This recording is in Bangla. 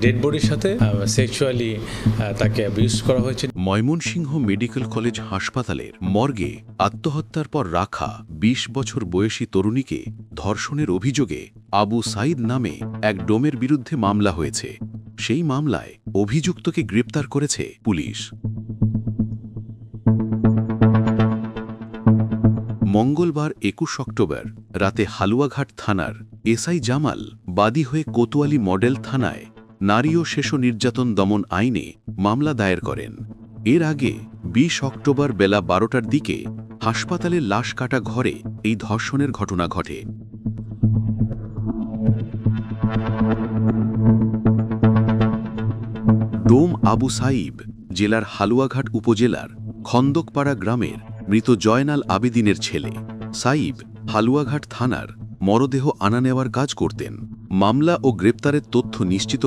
ডেড বডির সাথে সেক্সুয়ালি তাকে অ্যাবিউজ করা হয়েছে। ময়মনসিংহ মেডিকেল কলেজ হাসপাতালের মর্গে আত্মহত্যার পর রাখা ২০ বছর বয়সী তরুণীকে ধর্ষণের অভিযোগে আবু সাইদ নামে এক ডোমের বিরুদ্ধে মামলা হয়েছে। সেই মামলায় অভিযুক্তকে গ্রেপ্তার করেছে পুলিশ। মঙ্গলবার ২১ অক্টোবর রাতে হালুয়াঘাট থানার এসআই জামাল বাদী হয়ে কোতোয়ালি মডেল থানায় নারী ও শিশু নির্যাতন দমন আইনে মামলা দায়ের করেন। এর আগে ২০ অক্টোবর বেলা ১২টার দিকে হাসপাতালের লাশ কাটা ঘরে এই ধর্ষণের ঘটনা ঘটে। ডোম আবু সাইব জেলার হালুয়াঘাট উপজেলার খন্দকপাড়া গ্রামের মৃত জয়নাল আবেদিনের ছেলে। সাইব হালুয়াঘাট থানার মরদেহ আনা নেওয়ার কাজ করতেন। মামলা ও গ্রেপ্তারের তথ্য নিশ্চিত